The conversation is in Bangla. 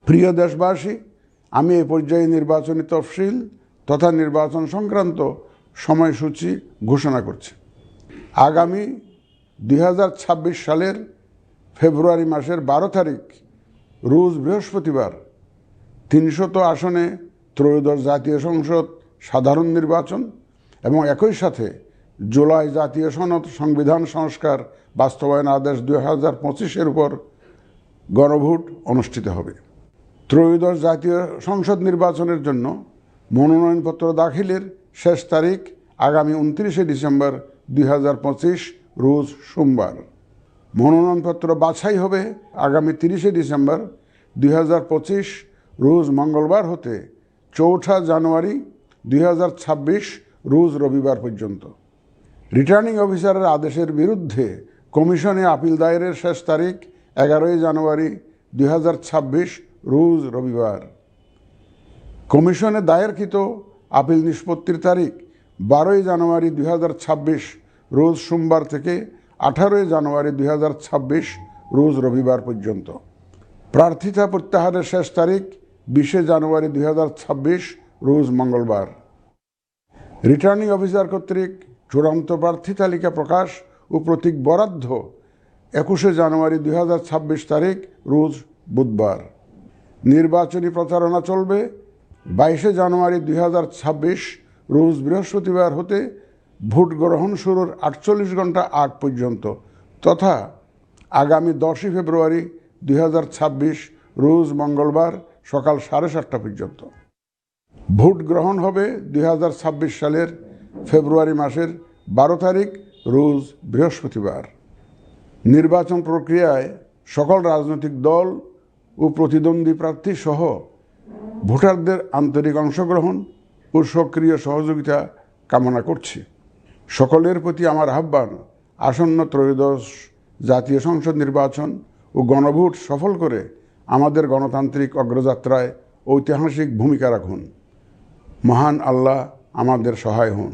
প্রিয় দেশবাসী, আমি এই পর্যায়ে নির্বাচনী তফসিল তথা নির্বাচন সংক্রান্ত সময়সূচি ঘোষণা করছি। আগামী 2026 সালের ফেব্রুয়ারি মাসের 12 তারিখ রোজ বৃহস্পতিবার 300 আসনে ত্রয়োদশ জাতীয় সংসদ সাধারণ নির্বাচন এবং একই সাথে জুলাই জাতীয় সনদ সংবিধান সংস্কার বাস্তবায়ন আদেশ 2025-এর উপর গণভোট অনুষ্ঠিত হবে। ত্রয়োদশ জাতীয় সংসদ নির্বাচনের জন্য মনোনয়নপত্র দাখিলের শেষ তারিখ আগামী 29 ডিসেম্বর 2025 রোজ সোমবার। মনোনয়নপত্র বাছাই হবে আগামী 30 ডিসেম্বর 2025 রোজ মঙ্গলবার হতে 4 জানুয়ারি 2026 রোজ রবিবার পর্যন্ত। রিটার্নিং অফিসারের আদেশের বিরুদ্ধে কমিশনে আপিল দায়েরের শেষ তারিখ 11 জানুয়ারি 2026 রোজ রবিবার। কমিশনে দায়েরকৃত আপিল নিষ্পত্তির তারিখ 12 জানুয়ারি 2026 রোজ সোমবার থেকে 18 জানুয়ারি 2026 রোজ রবিবার পর্যন্ত। প্রার্থিতা প্রত্যাহারের শেষ তারিখ 20 জানুয়ারি 2026 রোজ মঙ্গলবার। রিটার্নিং অফিসার কর্তৃক চূড়ান্ত প্রার্থী তালিকা প্রকাশ ও প্রতীক বরাদ্দ 21 জানুয়ারি 2026 তারিখ রোজ বুধবার। নির্বাচনী প্রচারণা চলবে 22 জানুয়ারি 2026 রোজ বৃহস্পতিবার হতে ভোট গ্রহণ শুরুর 48 ঘন্টা আগ পর্যন্ত তথা আগামী 10 ফেব্রুয়ারি 2026 রোজ মঙ্গলবার সকাল 7:30 পর্যন্ত। ভোট গ্রহণ হবে 2026 সালের ফেব্রুয়ারি মাসের 12 তারিখ রোজ বৃহস্পতিবার। নির্বাচন প্রক্রিয়ায় সকল রাজনৈতিক দল ও প্রতিদ্বন্দ্বী প্রার্থী সহ ভোটারদের আন্তরিক অংশগ্রহণ ও সক্রিয় সহযোগিতা কামনা করছি। সকলের প্রতি আমার আহ্বান, আসন্ন ত্রয়োদশ জাতীয় সংসদ নির্বাচন ও গণভোট সফল করে আমাদের গণতান্ত্রিক অগ্রযাত্রায় ঐতিহাসিক ভূমিকা রাখুন। মহান আল্লাহ আমাদের সহায় হন।